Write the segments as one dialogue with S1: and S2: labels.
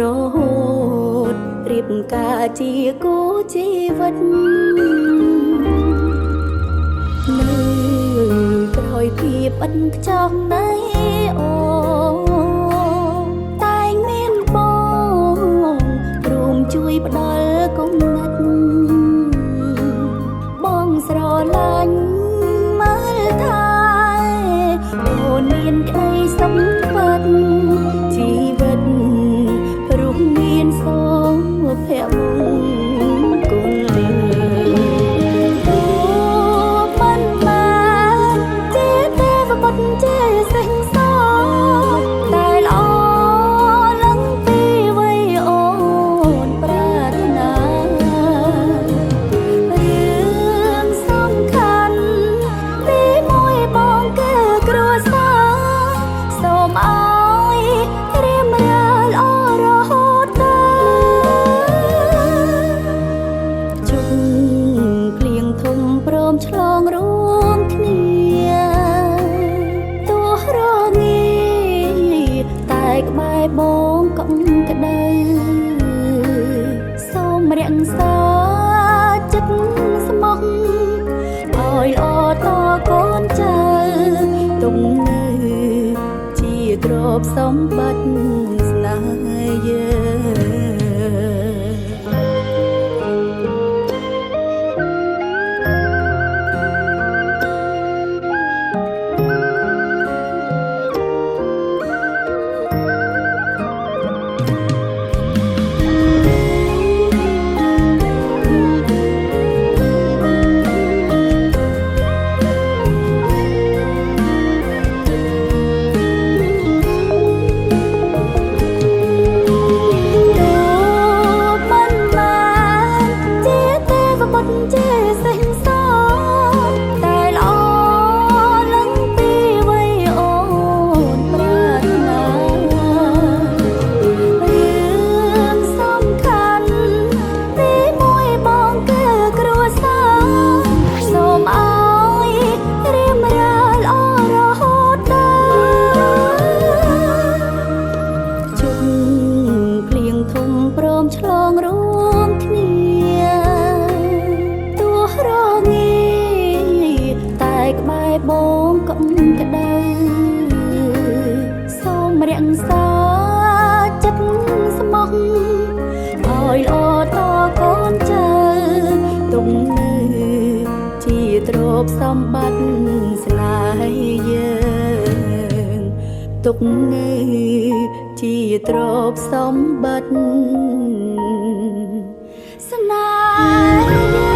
S1: រហូតរៀបការជាគូជីវិតនៅក្រោយភាពឥតខ្ចោះនៃអូតែងមានបងរួមជួយផ្ដល់គំនិតបងស្រឡាញ់មើលថាអូនមានក្តីសុខពិតជីវិតព្រោះមានសូមភៈមង្គលអូមិនបានជាទេវបុត្រជាសិង្ហសតែល្អឡើងពីវ័យអូនប្រាថ្នារឿងសំខាន់ទីមួយបងគឺគ្រួសារសូមឲ្យរៀបរាល់អរហូតដល់ជុំគ្លៀងធំព្រមឆ្លងរួមគ្នាទោះរងាតែក្បែរបងកុំក្តៅសូមរក្សាចិត្តស្មោះឲ្យល្អតកូនចៅទុំនៅជាទ្រព្យសម្បត្តិស្នេហ៍យើងជាសិង្ហសតែល្អឡើងពីវ័យអូនប្រាថ្នារឿងសំខាន់ទីមួយបងគឺគ្រួសារសូមឲ្យរៀបរាល់អរហូតដល់ជុំគ្លៀងធំព្រមឆ្លងរួមគ្នាក្បែរបងកុំក្តៅសូមរក្សាចិត្តស្មោះឲ្យល្អតកូនចៅទុំនៅជាទ្រព្យសម្បត្តិស្នេហ៍យើងទុកនៅជាទ្រព្យសម្បត្តិស្នេហ៍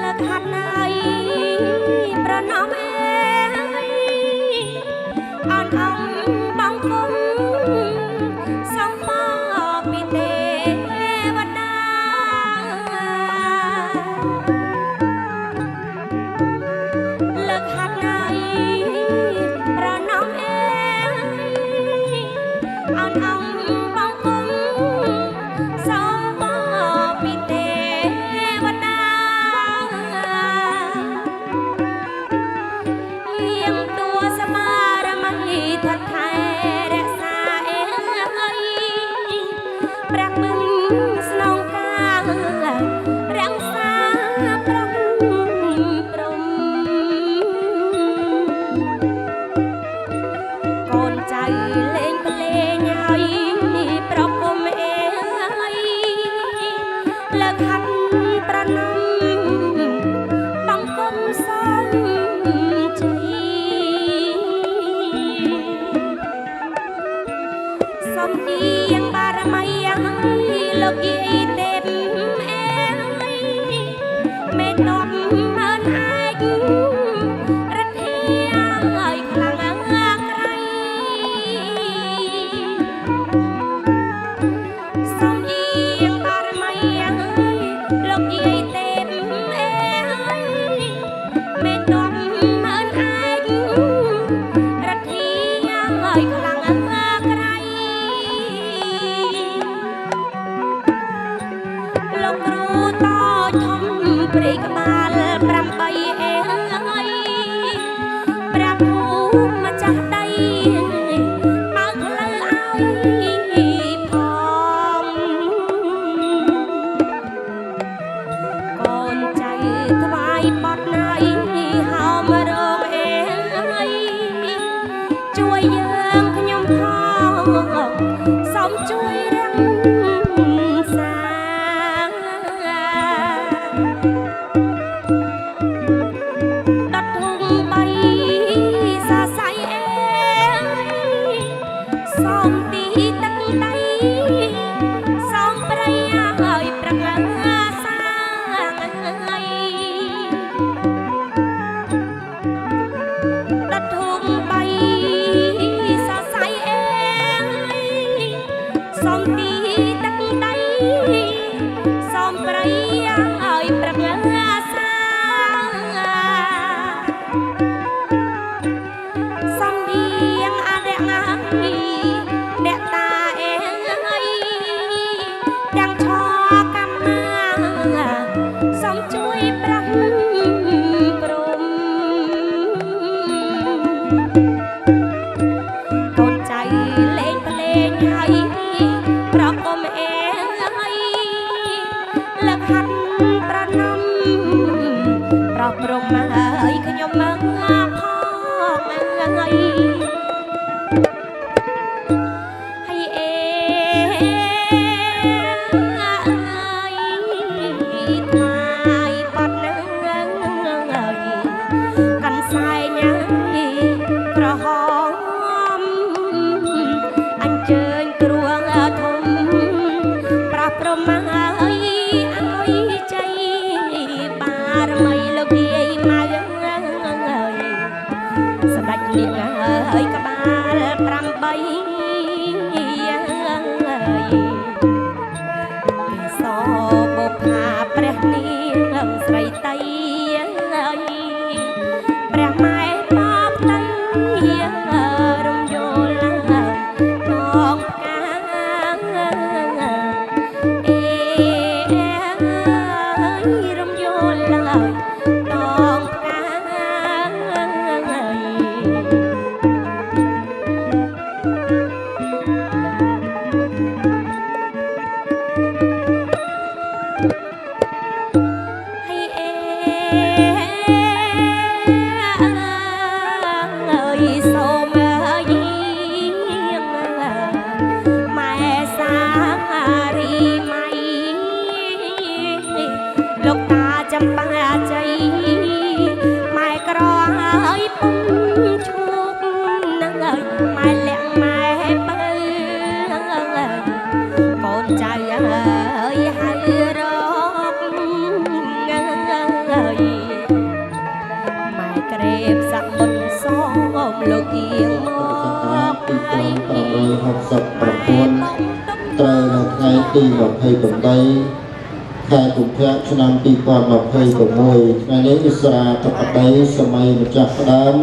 S1: លើកហាត់ណៃប្រណម្យអនអង្គបងគុំសំបពីទេវតាលើកហាត់ណៃប្រណម្យអនអង្គបងគុំសំបពីទេវតាសំដៀងបារមីលោកយាយទេពអេមេតបអើនឯករទ្ធា យក្បាល8សបុប្ផាព្រះនាងស្រីតីព្រះម៉ែបបតីរំយល់បងផ្ការំយល់បងផ្កាលោកតាចំបាជ័យម៉ែក្រហើយពុំឈូកនឹងហើយម៉ែលាក់ម៉ែបើកូនចៅហើយហើយរកម៉ែក្រេបសាក់មុនសូមលោកអៀងមកហើយ
S2: 65ត្រូវនៅថ្ងៃទី28 ខែកុម្ភៈឆ្នាំ2026ថ្ងៃនេះវិសាខបតីសម័យម្ចាស់ផ្ដើម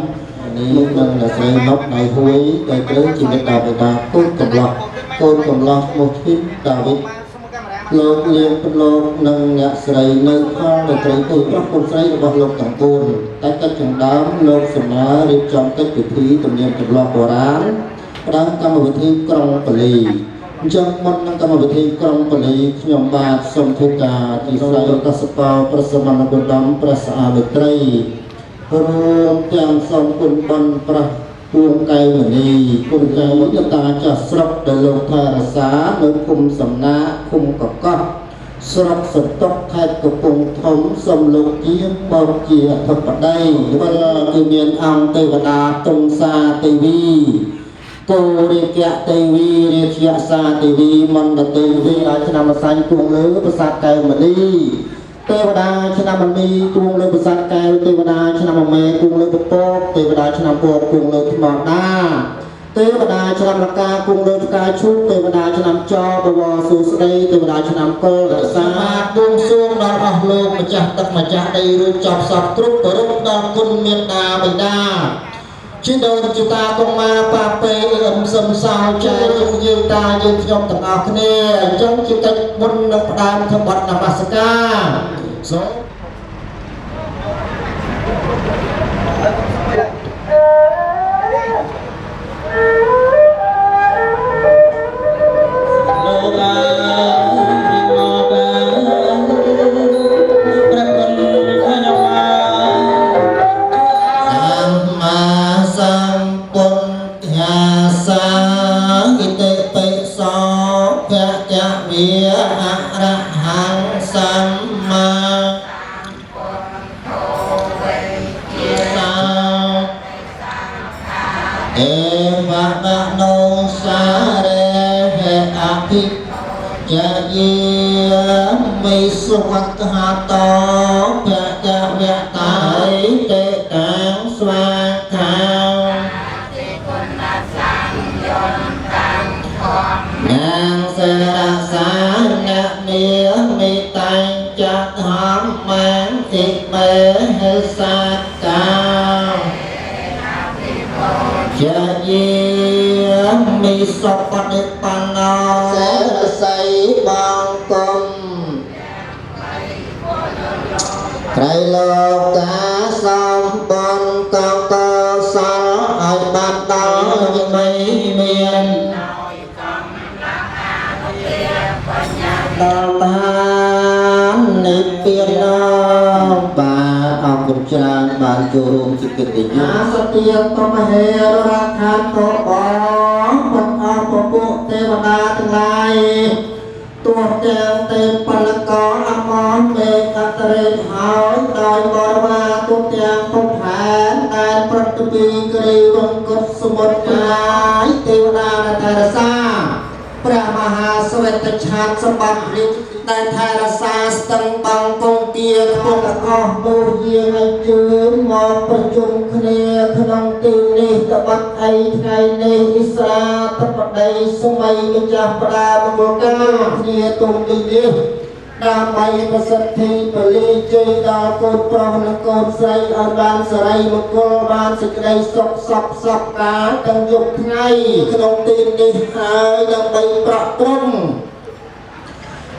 S2: នេះនឹងអ្នកស្រីណុកណៃហួយដែលត្រូវជាមេដាបេដាកូនកំឡោះមកធីមដាវីតលោកលៀងប្រឡងនិងអ្នកស្រីនៅខាងអ្នកស្រីគូប្រុសគុំស្រីរបស់លោកទាំង4តែកិច្ចចំដើមលោកសំណារៀបចំកិច្ចពិធីទំនៀមទម្លាប់បុរាណផ្ដើមកម្មវិធីក្រុងប៉ាលីអញ្ចឹងមុននឹងកម្មវិធីក្រុងប៉ាលីខ្ញុំបាទសូមធ្វើការអធិស្ឋានកសបប្រសមនគុណព្រះសាមិត្រីរួមទាំងសូមគុណបនប្រះពួងកែវមនីគុណកែវយតាចាស់ស្រុកដែលលោកថែរក្សានៅភូមិសំណាកភូមិកកោះស្រុកសន្ទុកខេត្តកំពង់ធំសូមលោកជាបោកជាអធិបតីវិលគឺមានអង្គទេវតាទុំសាទេវីគោរិកៈទេវីរាជាសាទេវីមន្តទេវីឲ្យឆ្នាំម្សាញ់ទួងលើប្រាសាទកែវមនីទេវតាឆ្នាំមនីទួងលើប្រាសាទកែវទេវតាឆ្នាំមមេទួងលើពពកទេវតាឆ្នាំពកទួងលើថ្មដាទេវតាឆ្នាំលកាគង់លើផ្កាឈូកទេវតាឆ្នាំចបវរសួស្ដីទេវតាឆ្នាំកុលរក្សាគង់សួងដល់អស់លោកម្ចាស់ទឹកម្ចាស់ដីរួចចប់សពគ្រប់គោរពដល់គុណមេត្តាបិតាជាដូនជាតាកុមារប៉ាពេអឹមសឹមសោចែយើងតាយើងខ្ញុំទាំងអស់គ្នាអញ្ចឹងជាកិច្ចបុណ្យនឹងផ្ដើមធ្វើបទនមស្ការសូមសុវត្តហាតោភគវៈតាយតេតាំស្វាខាតិគុណសង្យន្តំធម្មនាងសេរសាអ្នកនាមេតាំចធម្មទិមេហេសាកាជាយាមិសុបតិបណ្ណោសេរស័យបងគុំក្រៃលោកតាសំបំកោកោសលឲ្យបានដល់វិម័យមានដល់បាននិព្វានបាទអរគុណច្រើនបានចូលរួមជាកិត្តិយសសទាតមហេរខាតោបងបងអរពួកទេវតាទាំងឡាយទោះទាំងទេពលករអមរមេកតរេហើយដោយបរិវារទោះទាំងពុកផែនដែលប្រតិពីគ្រីវង្គតសមុទ្រកាយទេវតាថែរក្សាព្រះមហាស្វេតឆាតសម្បត្តិរាជ ដែលថែរក្សាស្ទឹងបង់គង្គាក្នុងអស់នោះយាងឲ្យជឿនមកប្រជុំគ្នាក្នុងទីនេះតបတ်អីថ្ងៃនេះឥស្រាធិបតីសម័យម្ចាស់ផ្ដាមង្គលការគ្នាទុំនេះដើម្បីប្រសិទ្ធិពលីជ័យដល់កូនប្រុសនិងកូនស្រីឲ្យបានសិរីមង្គលបានសេចក្តីសុខសពកាលទាំងយប់ថ្ងៃក្នុងទីនេះហើយដើម្បីប្រក់ព្រំ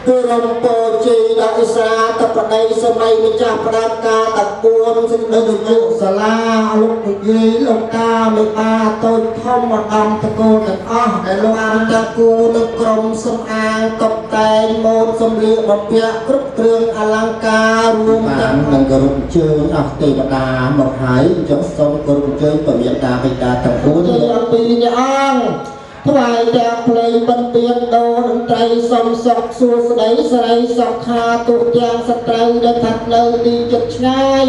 S2: គឺរំពោជ័យដល់ឥស្រាធិបតីសម័យម្ចាស់ផ្ដាំការទាំង4សេចក្តីយុសាលាលោកនិយាយលោកតាមេបាតូចធំម្ដំតកូលទាំងអស់ដែលលោកអានតាគូនិងក្រុមសំអាងតុបតែងម៉ូដសម្លៀកបំពាក់គ្រប់គ្រឿងអលង្ការរួមទាំងនឹងគោរពជើញអស់ទេវតាមកហើយអញ្ចឹងសូមគោរពជើញពមេតាបិតាទាំង4ជាពីរអង្គថ្វាយទាំងភ្លេងបន្ទានដូរតន្ត្រីសំសុខសួស្តីស្រីសុខាទូទាំងសត្រូវដែលស្ថិតនៅទីជិតឆ្ងាយ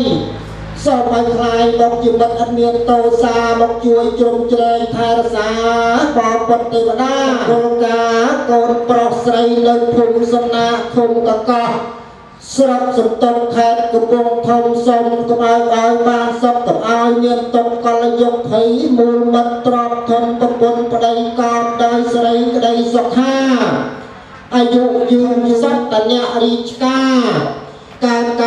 S2: សូមឲ្យខ្លាយមកជាមិត្តអត់មានតោសាមកជួយជ្រោមជ្រែងថែរក្សាបបិទ្ធទេវតាពលការកូនប្រុសស្រីនៅភូមិសំណាឃុំកកោះស្រុកសន្ទុកខេត្តកំពង់ធំសូមកុំឲ្យបានសុខកុំឲ្យមានទុកកលយុគភ័យមូលមិត្តទ្រព្យធនប្រពន្ធប្តីកោតដោយស្រីក្តីសុខាអាយុយឺនសត្វតញ្ញរីឆ្កា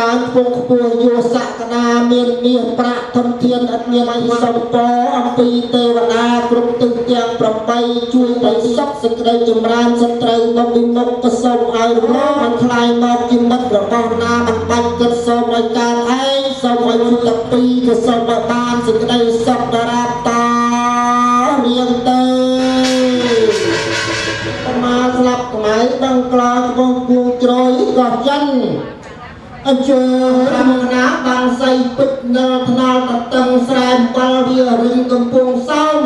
S2: ការខ្ពង់ខ្ពស់យុសក្តាមានមាសប្រាក់ធនធានអត់មានអីសំពរអំពីទេវតាគ្រប់ទិសទាំង8ជួយឲ្យសុខសេចក្តីចម្រើនសត្រូវមកវិមុខក៏សូមឲ្យរលងមិនខ្លាយមកជាមិត្តរបស់ណាមិនបាច់គិតសូមឲ្យកើតឯងសូមឲ្យជិតពីក៏សូមឲ្យបានសេចក្តីសុខដរាបតរៀងទៅមកស្លាប់ក្បែរដឹងក្លាត្បូងគួងជ្រោយក៏ចិនអញ្ជើញមកណាបានសៃពិតនៅថ្នាលតតឹងស្រែ7វារិញកំពុងសំ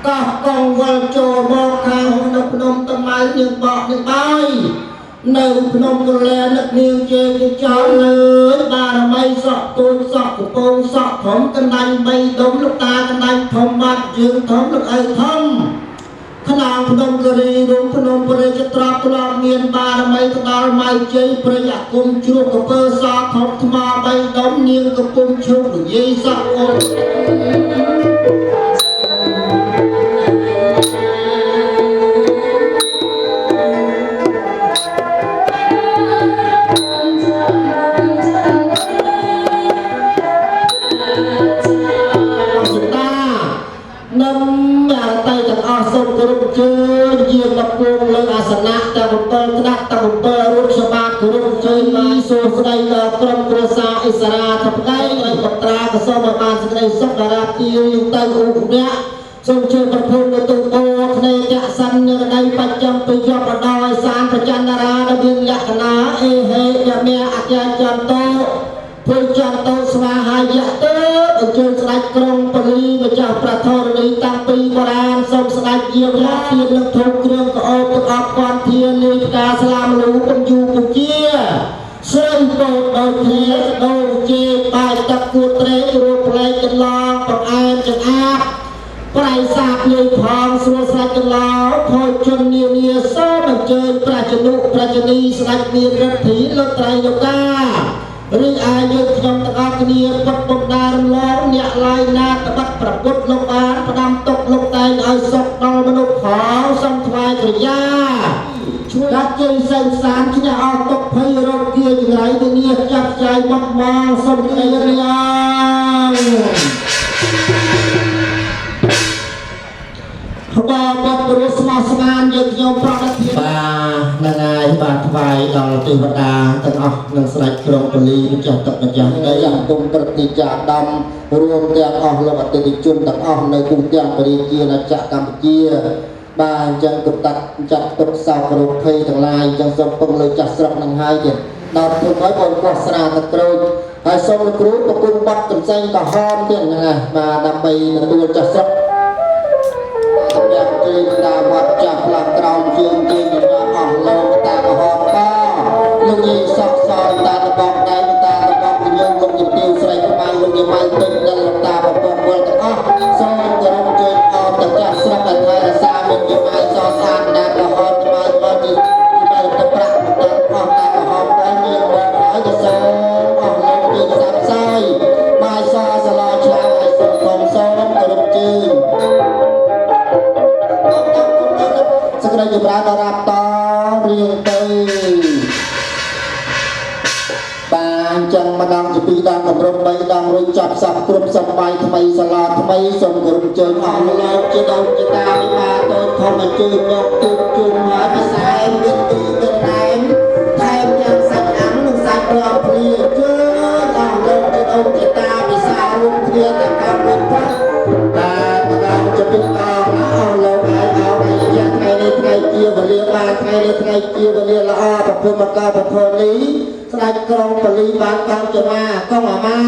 S2: កោះកងវល់ចូលមកខាងនៅភ្នំតម៉ៅនាងបកនាងបាយនៅភ្នំកលែនឹកនាងជេជាចោលលើបារមីសក់ទូចសក់កំពងសក់ធំកណ្ដាញ់3ដុំលោកតាកណ្ដាញ់ធំបាត់យើងធំលោកឪធំខ្នងភ្នំគិរីរំភ្នំពរិជ្ជត្រាប់ធ្លាប់មានបារមីទៅដល់ម៉ៃជ័យប្រយ័ត្នគុំជ្រួកកពើសក់ធំថ្ម3ដុំនាងកំពុងឈប់និយាយសក់អូនជើញជាបង្គំលើអាសនៈទាំង7ក្តាប់ទាំង7រូបសបាគោរពជើញពីសួស្ដីដល់ក្រុមគ្រួសារឥស្រាធិបតីឲ្យបត្រាក៏សូមឲ្យបានសេចក្តីសុខដរាបទាយទៅឧបអ្នកសូមជើញប្រភពនៅទូពោភ្នែកចក្សិននៅដៃបច្ចំពីយប់រដោយសានប្រចន្ទរាដែលមានលក្ខណៈអេហេយមេអគ្គចន្ទោពុជន្តោស្វាហាយៈទេអញ្ជើញស្ដេចក្រុងពលីម្ចាស់ប្រធរនីតាំងពីបុរាណសូមស្ដេចយាមមកធាននឹងធំគ្រឿងកោបទឹកអបគាន់ធានលេខការស្លាមលូកំយូពជាស្រីបោដោយធាដោយជាបាយទឹកគួតត្រេករូបផ្លែកន្លងបង្អែមចង្អាតប្រៃសាបលាយផងស្រួលស្រេចកន្លងភោជននានាសូមអញ្ជើញព្រះជនុព្រះជនីស្ដេចមានរដ្ឋីលោកត្រៃលោកតាឬអាយុខ្ញុំទាំងអស់គ្នាពុតបំដារំលងអ្នកឡាយណាតបិតប្រពុតលោកបានផ្ដាំទុកលោកតែងឲ្យសុខដល់មនុស្សផងសូមថ្វាយក្រយាជួយដាក់ជ័យសែនសានឈ្នះអស់ទុកភ័យរោគគាចង្រៃទៅនេះចាត់ចែងមកមកសូមអីរៀងបាទបាត់ព្រោះស្មោះស្មានយើងខ្ញុំប្រកាសធានបាទហ្នឹងហើយបាទថ្វាយដល់ទេវតាទាំងអស់និងស្ដេចក្រុងពលីម្ចាស់ទឹកម្ចាស់ដីយ៉ាងគុំប្រតិចាដំរួមទាំងអស់លោកអតិថិជនទាំងអស់នៅទូទាំងប្រជាជាតិកម្ពុជាបាទអញ្ចឹងគំតាត់ចាត់ទុកសោករូបភ័យទាំងឡាយអញ្ចឹងសូមពឹងលើចាស់ស្រុកនឹងហើយទៀតដល់ព្រោះហើយបងកោះស្រាទឹកក្រូចហើយសូមលោកគ្រូប្រគំបទកំសែងក្រហមទៀតហ្នឹងណាបាទដើម្បីទទួលចាស់ស្រុកជើងតាវត្តចាស់ផ្លាស់ក្រោមជើងជើងរបស់អស់លោកតាក្រហមក៏លោកយាយសក់សល់តាតបងដៃតាតបងពញើលោកជំទាវស្រីក្បែរលោកយាយម៉ៃពេញដល់លោកតាប្រពន្ធវល់ទាំងអស់សូមគោរពជើញអត់ទៅចាស់ស្រុកឲ្យថែរក្សាមានយាយម៉ៃសស្អាតណាស់ក្រហមក្បែរមកទីទៅប្រាក់ ចម្រើនរាប់តរៀងទៅបានចឹងម្ដងទី2ដងកម្រិត3ដងរួចចាប់សពគ្រប់សប្បាយថ្មីសាឡាថ្មីសូមគោរពជើងអស់លោកជាដងជាតាវិបាតូចធំអញ្ជើញមកជុំហើយពិសែនមានទីកន្លែងថែមទាំងសាច់អាំងនិងសាច់ក្រមភ្លៀជើញអស់លោកជាដងជាតាពិសារួមគ្នាទាំងកម្មវិធីបានម្ដងជាពីអស់លោកហើយអស់ហើយយ៉ាងថ្ងៃនេះថ្ងៃជាវេលាបានថ្ងៃនេះថ្ងៃជាវេលាល្អប្រពន្ធមកកប្រពន្ធនេះស្ដេចក្រុងពលីបានកងចមាកងអាមា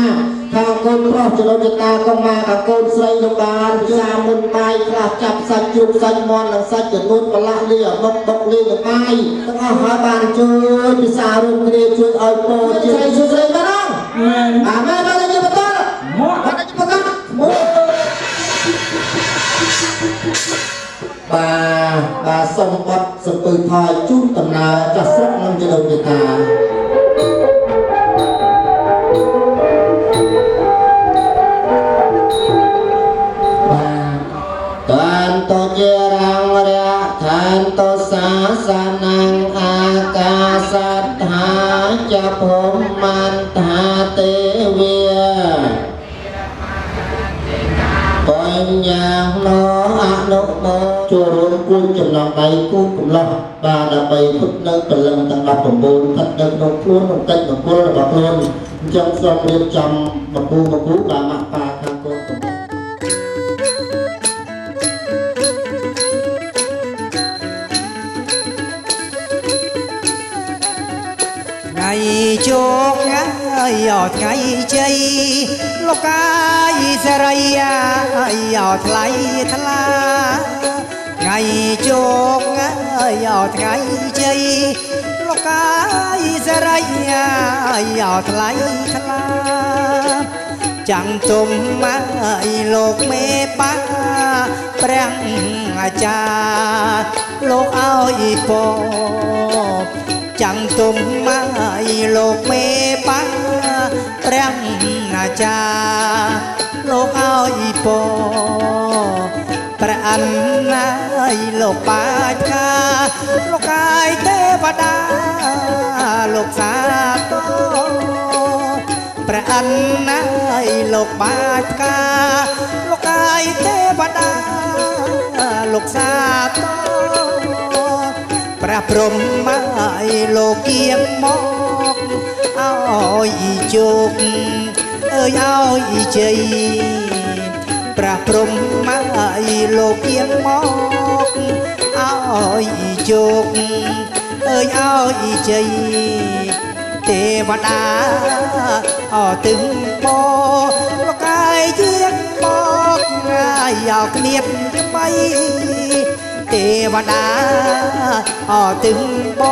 S2: ខាងកូនប្រុសចរចតាកងមាខាងកូនស្រីលោកបានពិសាមុនបាយខ្លះចាប់សាច់ជ្រូកសាច់មាន់និងសាច់ចំនួនប្រឡាក់លីអមុកបុកលីនឹងបាយទាំងអស់ហើយបានជួយពិសារួមគ្នាជួយឲ្យពោជាស្រីជួយស្រីបានអត់អាមែនបានជាបន្តមកបានជាបន្តបាទសូមបត់សំពើថយជូនដំណើរចាស់ស្រុកនិងចរចតាតានតជារាងរៈឋានតសាសនាងអាកាសត្ថាចភុមមន្តាទេវាបញ្ញោអនុមោចូលរួមគួនចំណងដៃគូកំឡោះបានដើម្បីផុតនៅព្រលឹងទាំង19ផុតនៅក្នុងខ្លួនក្នុងកិច្ចមង្គលរបស់ខ្លួនអញ្ចឹងសូមរៀបចំបង្គូបានមកប៉ាខាងកូនកំឡោះ
S3: ថ្ងៃជោគថ្ងៃជ័យលោកកាយសេរីថ្លៃថ្លាថ្ងៃជោគថ្ងៃជ័យលោកកាយសេរីថ្លៃថ្លាចាំទុំលោកមេបាព្រះអាចារ្យលោកឲ្យពរចាំទុំលោកមេបាព្រះអាចារ្យលោកឲ្យពរព្រះអិនលោកបាចកាលោកកាយទេវតាលោកសាទរព្រះអិនលោកបាចកាលោកកាយទេវតាលោកសាទរព្រះព្រំលោកគៀងមកឲ្យជោគឲ្យជ័យព្រះព្រំលោកគៀងមកឲ្យជោគឲ្យជ័យទេវតាទឹងពលោកកាយជាងមកយកគ្នាថ្មីទេវតាទឹងប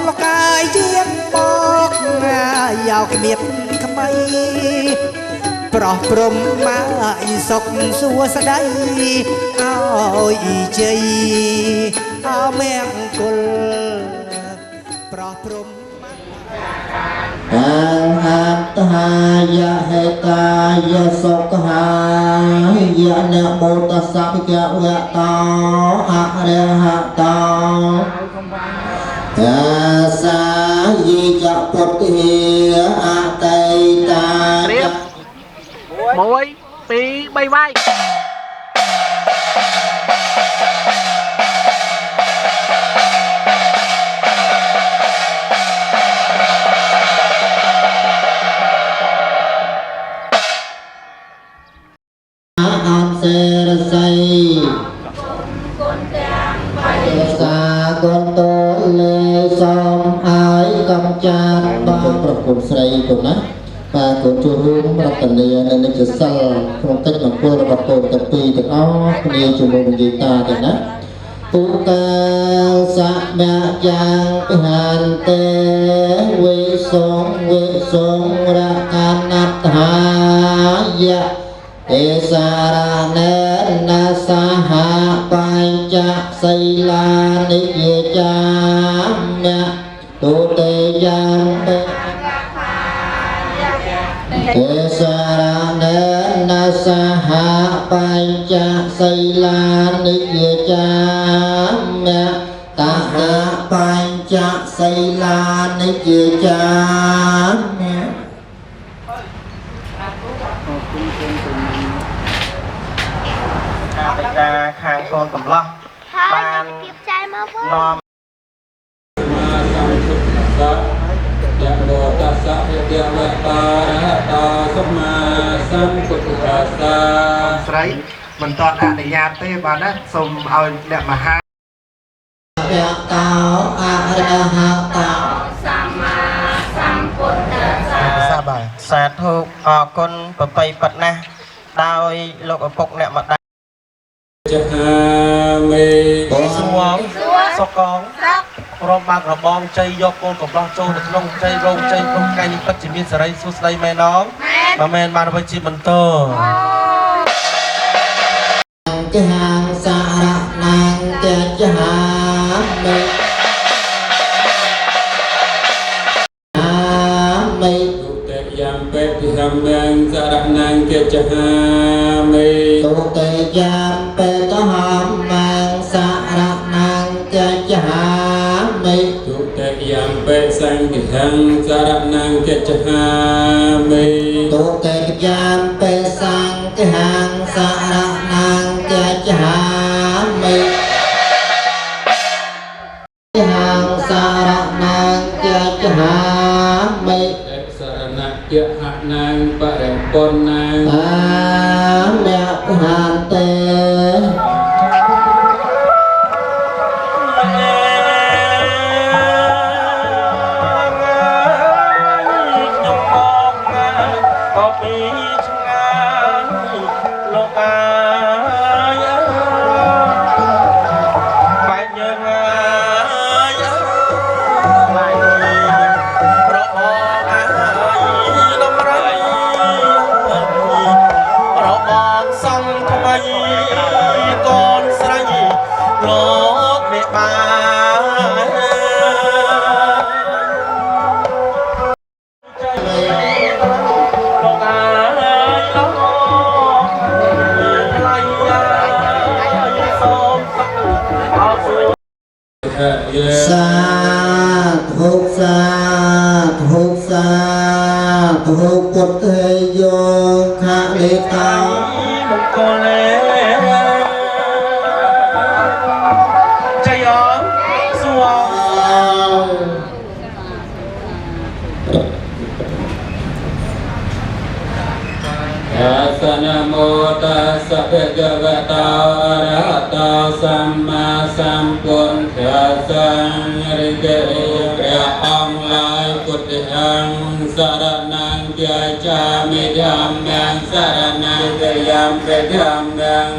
S3: លោកកាយជាងបកយកមៀតថ្មីប្រោះព្រំសុខសួស្ដីឲ្យជ័យមង្គលប្រោះព្រំ
S2: អត្តហាយហេតាយសុខហាយនមោតស្សៈភិក្ខវៈតោអរិហតោយាសាយិចពុទ្ធាអតីតា
S4: 1 2 3វាយ
S2: សេរស័យសាកូនតូនលេសំឲ្យកំចាត់បងប្រពន្ធស្រីកូនណាបាទកូនចូលរួមរតនានៅនិច្ចសិលក្នុងកិច្ចមង្គលរបស់កូនទាំងពីរទាំងអស់គ្នាជាមួយនឹងយាយតាទាំងណាពុកាសមៈយ៉ាងពិហានទេវិសងរកានត្ហាយៈទេសារណេណាសហបញ្ចសីលានិយាចាមៈទុទេយ៉ាងទេសារណេណាសហ បញ្ចសីលានិយាចាមៈតហបញ្ចសីលានិយាចាមៈការខាងកូនកន្លោះបាននាំ យៈលោតស្សៈយៈវតតារហតសម្មាសម្ពុទ្ធស្សៈស្រីមិនតអនុញ្ញាតទេបាទណាសូមឲ្យអ្នកមហាយៈតោអរហតោសម្មាសម្ពុទ្ធស្សៈបាទសាធុអរគុណប្របីប៉ិតណាស់ដោយលោកឪពុកអ្នកម្ដាយចហាមេសួងសុកងព្រមបាក់របងជ័យយកកូនកំឡោះចូលទៅក្នុងជ័យរោងជ័យព្រមកាយនេះពិតជាមានសេរីសួស្ដីមែនអងបើមែនបានអ្វីជាបន្តអង្គហាងសារៈណាងតេចហាមេមេទុតេយ៉ាងពេតិហំយ៉ាងសារៈណាងតេចហាមេទុតេយ៉ាងពេតហំយ៉ាងសារៈណាងតេចហាមេទុតេយ៉ាងពេសង្ឃិហំសារៈណាងតេចហាមេទុតេយ៉ាងពេសង្ឃិហំសារៈណាងតេចហាមេហាងសារៈណាងតេចហាមេសារណគហណាងបរិពុនណាងអ្នកហានទេសាធុសាធុសាធុពុទ្ធេយោខលេតោមង្គលេចៃអងសួងយាសនមោតាសៈភะคะវะតោអរហតោសម្មាសម្ពុទ្ធស្សៈរិកេព្រះអង្គឡាយពុទ្ធអង្គសារណង្គាចាមិធម្មំសារណង្គាយំពេធម្មំ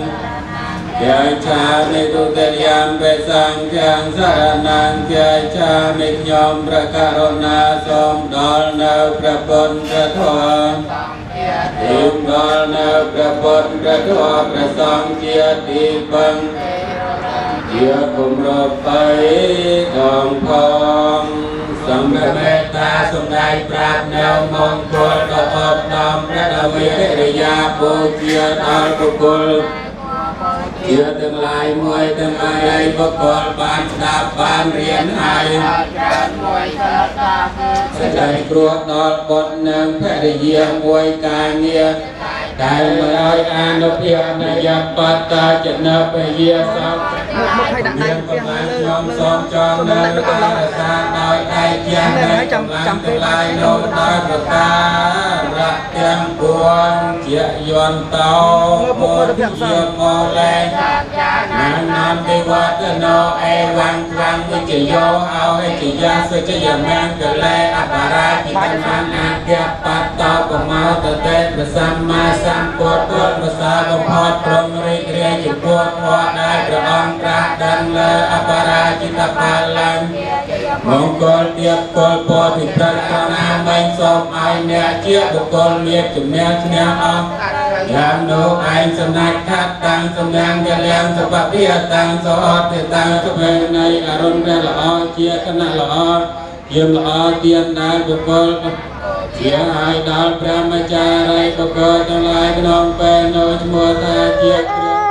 S2: យាចាមិទុតិយំពេសង្ឃំសារណង្គាចាមិខ្ញុំព្រះករុណាសូមដល់នៅព្រះពុទ្ធធម៌ទីដល់នៅព្រះពុទ្ធព្រះធម៌ព្រះសង្ឃជាទីពឹងជាគំរបបីដងផងសម្បមេត្តាសំដែងប្រាប់នៅមង្គលដ៏អបដំព្រះដ៏វិរិយាបូជាដល់បុគ្គលជាទាំងឡាយមួយទាំងឡាយបុគ្គលបានស្ដាប់បានរៀនហើយសេចក្តីគ្រោះដល់បុត្រនិងភរិយាមួយការងារដែលមិនឲ្យអនុភាពនយបតតាចនពយាសោមានប្រមាណខ្ញុំសូមចងនៅការរក្សាដោយដៃជានៅចាំពេលឡាយនោះដោយប្រការៈទាំងពួងជាយន្តោមកជាមកលែងណានទេវតនោអេវង្ខ្លាំងវិជ្ជយោអោហិជ្ជយាសុជយមង្គលេអបរាជិតនានអគ្គបតោបមោតតេព្រះសម្មាសម្ពុទ្ធប្រសាបំផុតព្រមរីករាយចំពោះធម៌ដែលព្រះអង្គត្រាស់ដឹងលើអបរាជិតផលังមង្គលទៀតពលពរពិព្រឹត្តក្រណាមិញសូមឲ្យអ្នកជាបុគ្គលមានជំនះឈ្នះអង្គយ៉ាងនោះឯងសំណាច់ខាត់តាំងសំណាងកលាំងសពភិតាំងសអត់តាំងសវេនៃអរុណព្រះល្អជាគណៈល្អយាមល្អទៀនដែលបុគ្គល ជាឲ្យដល់ព្រះម្ចាស់រាយបកលទាំងឡាយក្នុងពេលនោះឈ្មោះថាជាគ្រឿង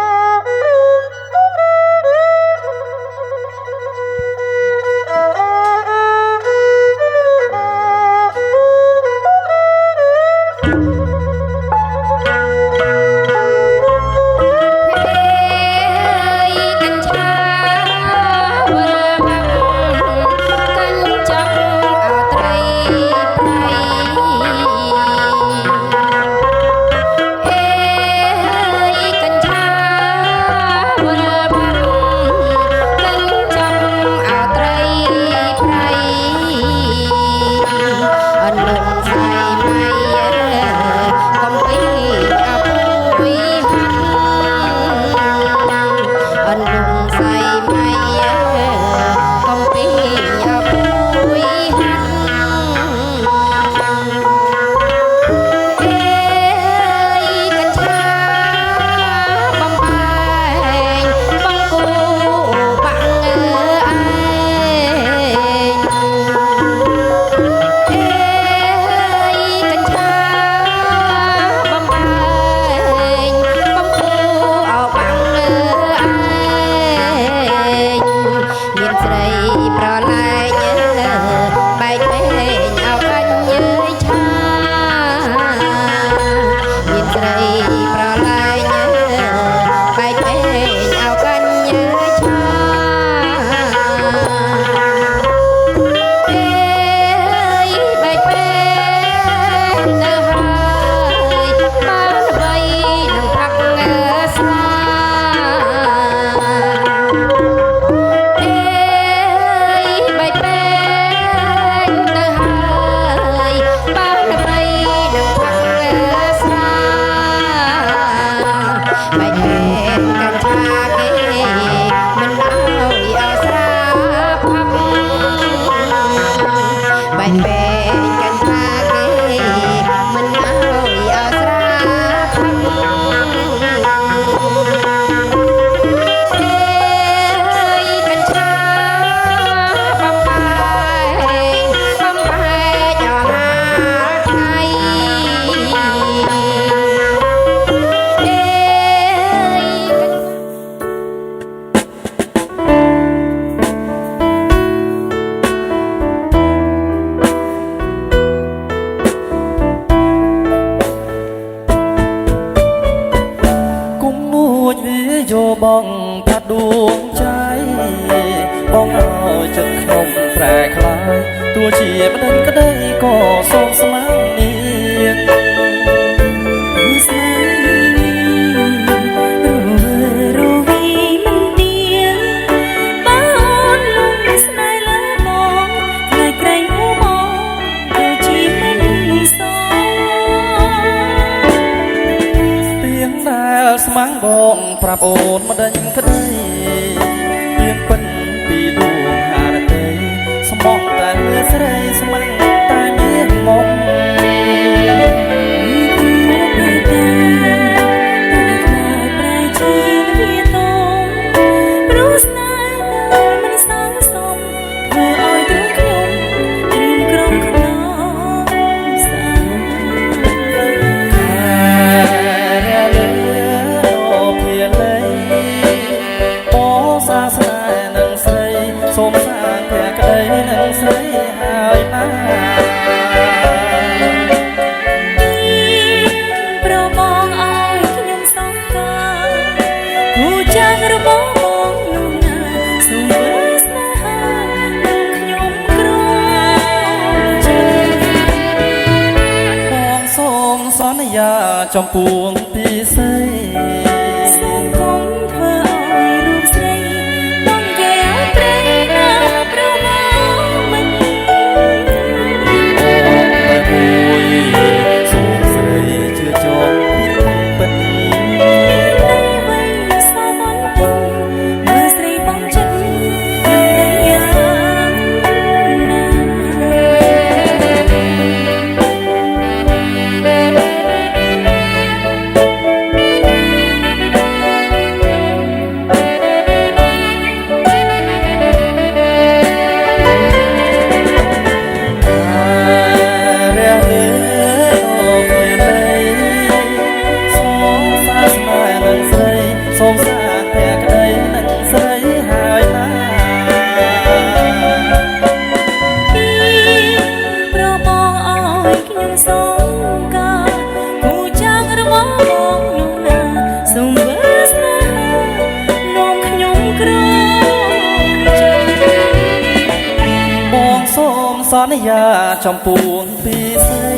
S5: បងថាដួងใจបងឲ្យចិត្តខ្ញុំប្រែคล้ายទោះជាមិនដឹងក្តីក៏សូមស្មាននាង
S1: ស្នេហ៍រវីមិនទៀងបានលំស្នេហ៍លើបងថ្ងៃក្រែងហួរមកដូចជាមិនស
S5: ស្ទៀងដែលស្មាំងបងប្រាប់អូនមិនដេញក្តីទៀងពិនពីដួងហារតីស្មោះតែលើស្រីស្មាំងតែមានមុំសូមសាងព្រះក្តីនឹងស្រីហើយណា
S1: ប្របងឲ្យខ្ញុំសង្ការគូចាស់របស់បងនោះណាសូមធ្វើស្នេហានឹងខ្ញុំក្រចិត្ត
S5: បងសូមសន្យាចំពោះពីស្រី
S1: សូមកុំធ្វើឲ្យរូបស្រីបងកែវត្រេកប្រមាមិន
S5: សូមស្រីជឿជាប់ពិត
S1: វ័យសាមញ្ញមើលស្រីបងចិត្តយ៉ាងណា
S5: ន្យាចំពួងពីស្រី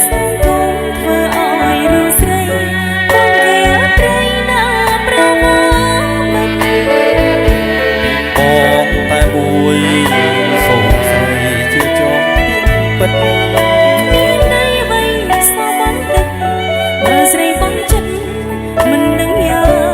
S1: ធ្វើឲ្យរឿងស្រីកូនវាត្រីណាប្រមោមិន
S5: បងតែមួយសូមស្រីជាចុងពិត
S1: មានន័យអ្វីសោះបន្តិចបើស្រីបងចិត្តមិនដឹងយ៉ាង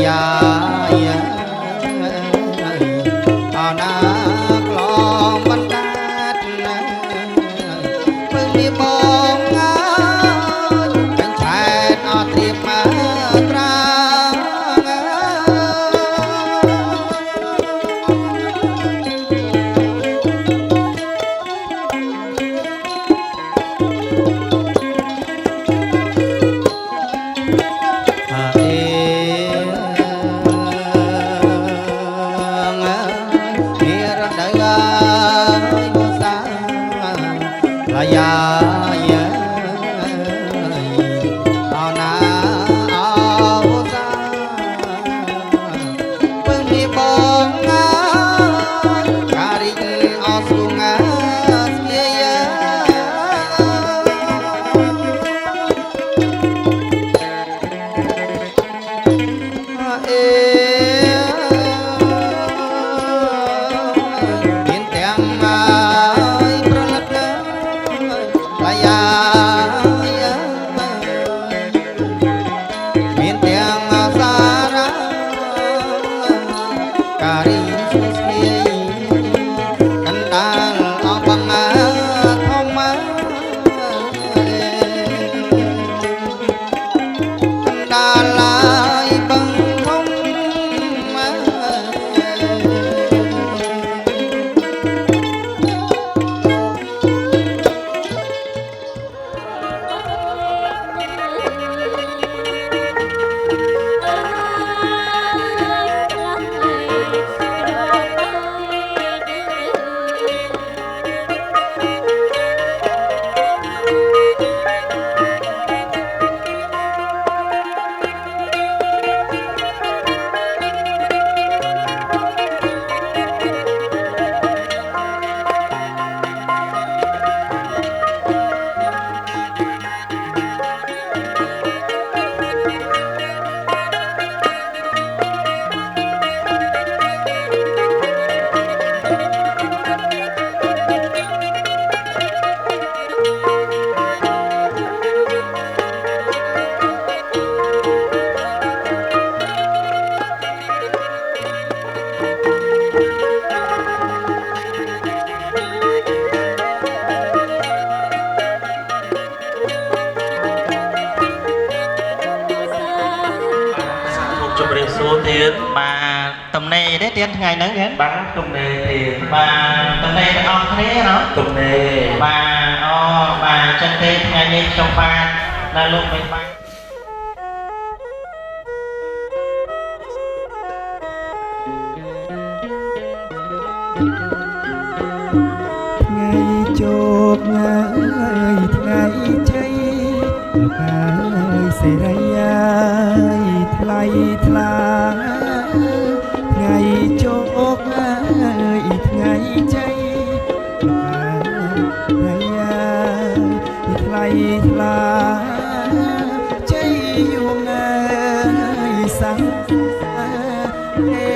S3: យ៉ាអណាក្លងបណ្ដាតពឹងមានបងអើយពេញឆែតអត់ត្រៀមមកត្រា
S6: បាទតំណេទេទៀតថ្ងៃហ្នឹងហ៎បាទតំណេទៀតបាទតំណេទាំងអស់គ្នាណោះតំណេបាទអូបាទចឹងទេថ្ងៃនេះខ្ញុំបាទនៅលោកមិនបាទ
S3: ថ្ងៃជោគថ្ងៃជ័យលោកហើយសេរីថ្លៃថ្លាថ្ងៃជោគថ្ងៃជ័យថ្ងៃថ្លៃថ្លាជ័យយងសាំងទេ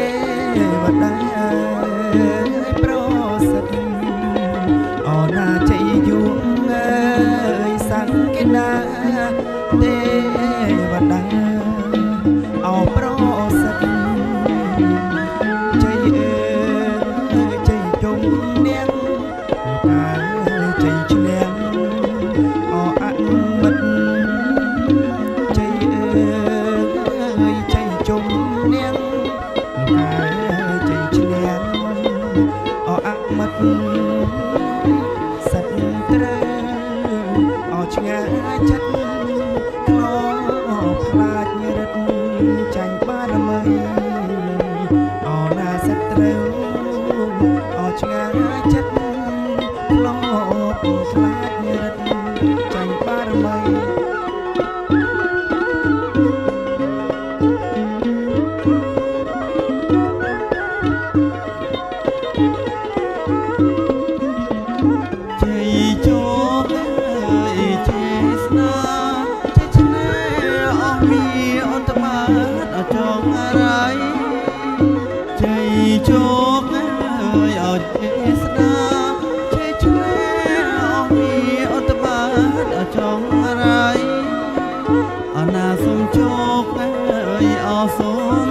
S3: វតាប្រសិទ្ធអណាជ័យយងសាំងកិណាទេវតាអោប្រសិទ្ធជ័យជ័យជុំនាងជ័យឈ្នះអអមិត្តជ័យជ័យជុំនាងជ័យឈ្នះអអមិត្តសិទ្ធត្រូវអឆ្ងាយចិត្តខ្លោខ្លាចរឹតចាញ់បារមីអណាសិទ្ធត្រូវអឆ្ងាយចិត្តខ្លោខ្លាចរឹតចាញ់បារមីជ័យជោគជ័យស្នាជ័យឆ្នេរអស់មានអន្តមានអចងរៃជ័យជោគអោជ័យស្នាជ័យឆ្នេរអស់មានអន្តមានអចងរៃអណាសូមជោគអោសូម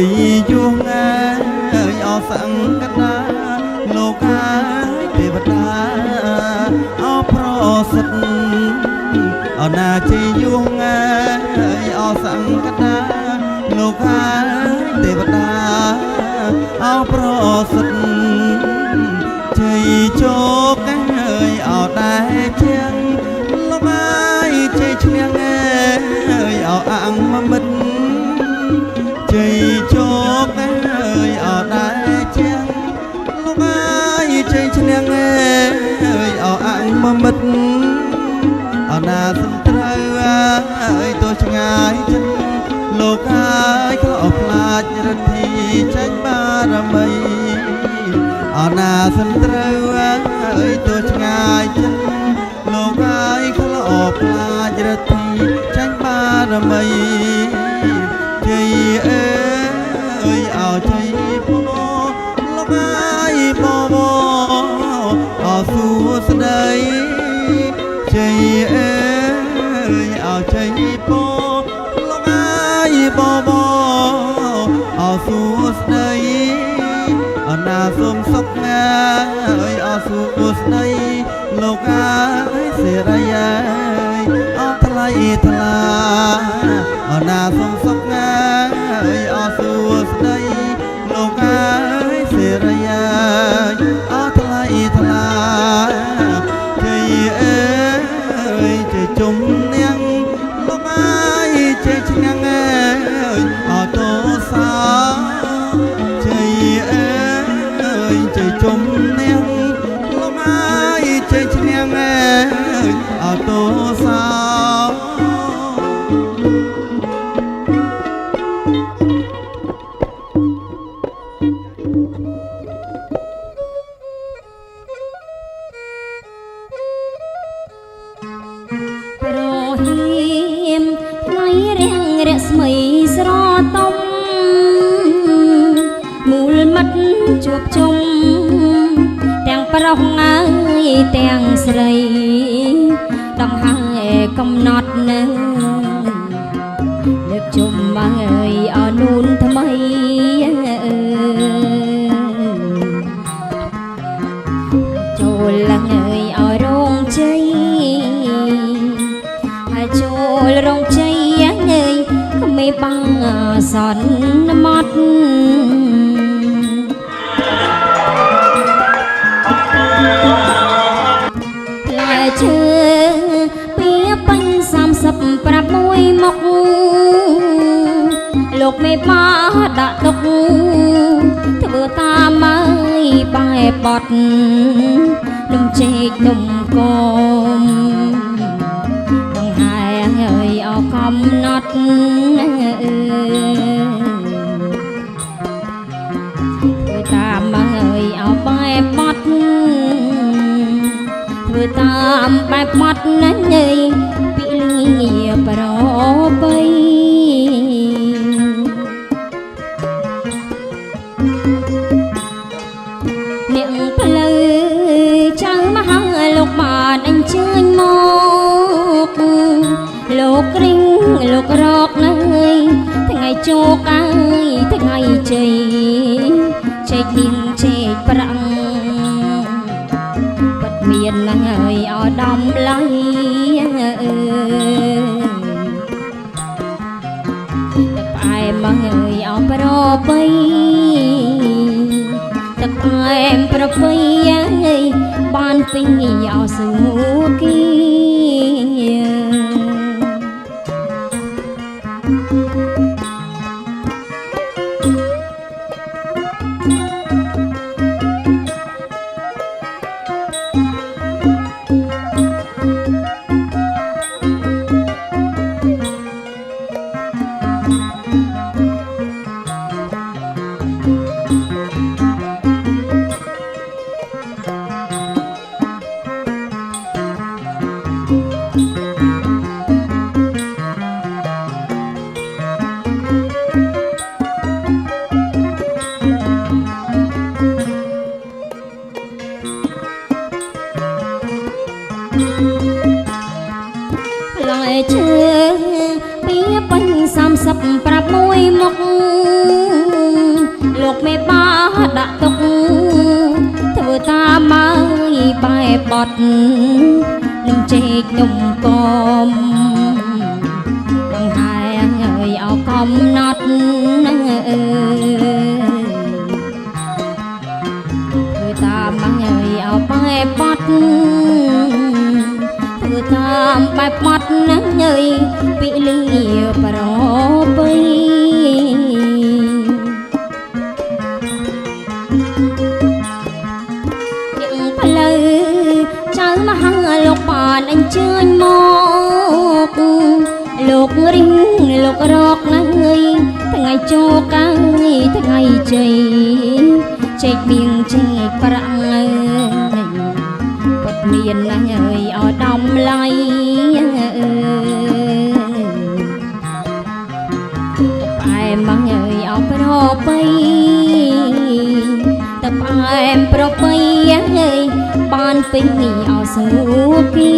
S5: ยยวงអើយអសង្កតាលោកកាយទេវតាអប្រសិទ្ធអណាជ័យยวងអើយអសង្កតាលោកកាយទេវតាអប្រសិទ្ធជ័យជោគអើយអោដែរជាងលោកកាយជ័យឈ្នះអើយអោអង្គមិត្តជ័យជោគអើយអោដែរជាងលោកកាយជ័យឈ្នះអើយអោអង្គមិត្តអណាសំត្រូវអើយទោះឆ្ងាយចិនលោកកាយខ្លោខ្លាចរទ្ធីចេញបារមីអណាសំត្រូវអើយទោះឆ្ងាយចិនលោកកាយខ្លោខ្លាចរទ្ធីចេញបារមីជ័យអើយអោជ័យពោលោកកាយបបអោសួស្ដីជ័យអើយអោជ័យពោលោកកាយបបអោសួស្ដីអណាសូមសុខងាយអោសួស្ដីលោកកាយសេរីអើយអោថ្លៃថ្លាអណាសូមសុខងាយអោសួស្ដីលោកកាយសេរីអើយអោថ្លៃថ្លាជ័យអើយជ័យជុំនាងលោកកាយជ័យឈ្នះអើយអោតោសាជ័យអើយជ័យជុំនាងលោកកាយជ័យឈ្នះអើយអោតោសា
S1: ប្រហៀមថ្ងៃរៀងរស្មីស្រទំមូលមិត្តជួបជុំទាំងប្រុសអើយទាំងស្រីដង្ហើយកំណត់នៅលើកជុំអើយអនូនថ្មីចូលឡើងអើយអរងជ័យចូលរងជ័យអើយគ្មេបាំងសន្មត់ផ្លែឈើពីពេញ30ប្រាប់មួយមកលោកមេបាដាក់ទុកធ្វើតាមអើយបែបបត់នំចេកនំកមកំណត់ធ្វើតាមមកអើយអោបែបបត់ធ្វើតាមបែបបត់ណាស់ញ៉ៃពីលីប្របីអ្នកផ្លូវចៅមហាលោកបានអញ្ជើញមកលោកគ្រីងលោករកនៅថ្ងៃជោគអើយថ្ងៃជ័យជែកនាងជែកប្រាំងពិតមានណាស់អើយអដំឡៃទឹកផ្អែមមកអើយអប្របីទឹកផ្អែមប្របីអើយបានពីអស៊ូគីជើងពីពេញ30ប្រាប់មួយមុខ មេបាដាក់ទុកធ្វើតាមមកបែបបត់នឹងជែកនំកមបង្ហាញអើយអោកំណត់នឹងធ្វើតាមមកអើយអោបែបបត់ធ្វើតាមបែបបត់នឹងអើយពីលីប្របីមហាលោកបានអញ្ជើញមកលោករិះលោករកណាស់ថ្ងៃចូលកាយថ្ងៃជ័យចេកបៀងចេកប្រាំងពុតមានណាស់អើយអោដំឡៃផ្អែមមកអើយអោប្របីតែផ្អែមប្របីអើយបានពេញនេះអោស្រួគី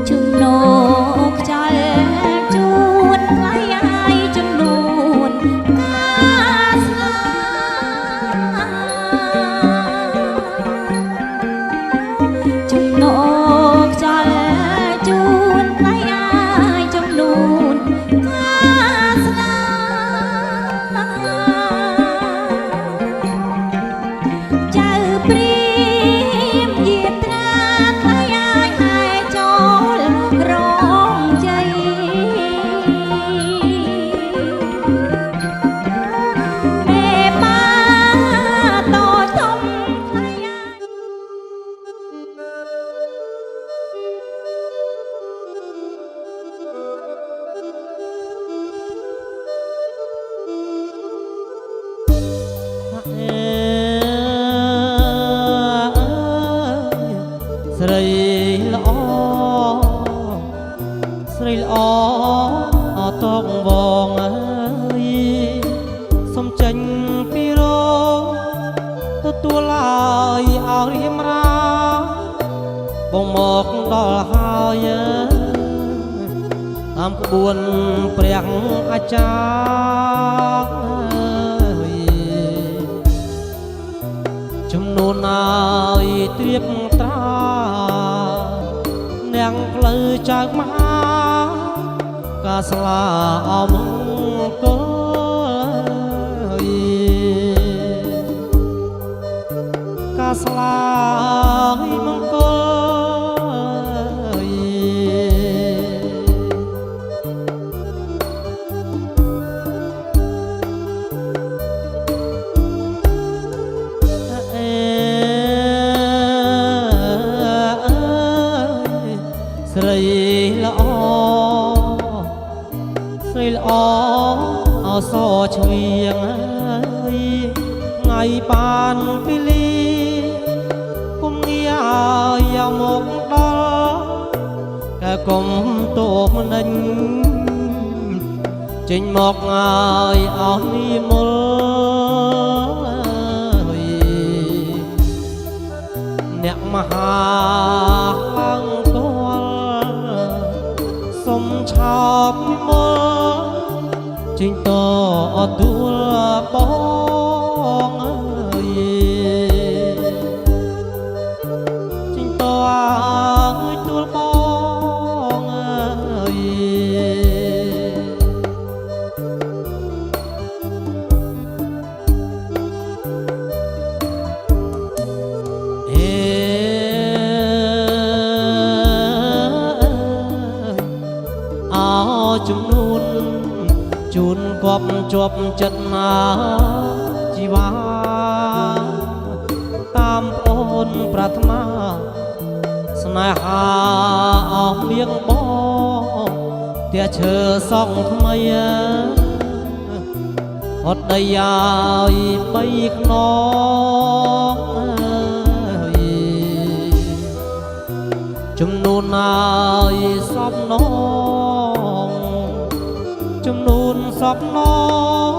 S1: ជំនោខ្យល់ជួនថ្លៃហើយចំនួនការស្លាជំនោខ្យល់ជួនថ្លៃហើយចំនួនការស្លាចៅព្រាមយាត្រាថ្លៃហើយចូលរងជ័យមេបាតូចធំថ្លៃ
S5: ស្រីល្អស្រីល្អអតងវងអើយសុំចេញពីរោទទួលហើយឲ្យរៀមរាបងមកដល់ហើយតាមក្បួនព្រះអាចារ្យចំនួនហើយត្រៀបត្រានាងផ្លូវចៅមហាកាស្លាអមង្គលកាស្លាមង្គលស្រីល្អស្រីល្អអសឆ្វៀងអើយថ្ងៃបានពីលីគុំងាយកមកដល់កែគុំតោមនិញចេញមកហើយអស់និមលអ្នកមហាអង្គសុំឆោបមកចេញតអទួលបងអើយចេញតទួលបងអើយចំនួនជូនគប់ជាប់ចិត្តណាជីវ៉ាតាមប្អូនប្រាថ្នាស្នេហាអស់លៀងបងផ្ទះឈើសង់ថ្មីអត់ដីឲ្យបីខ្នងចំនួនឲ្យសពនងចំនួនសពនង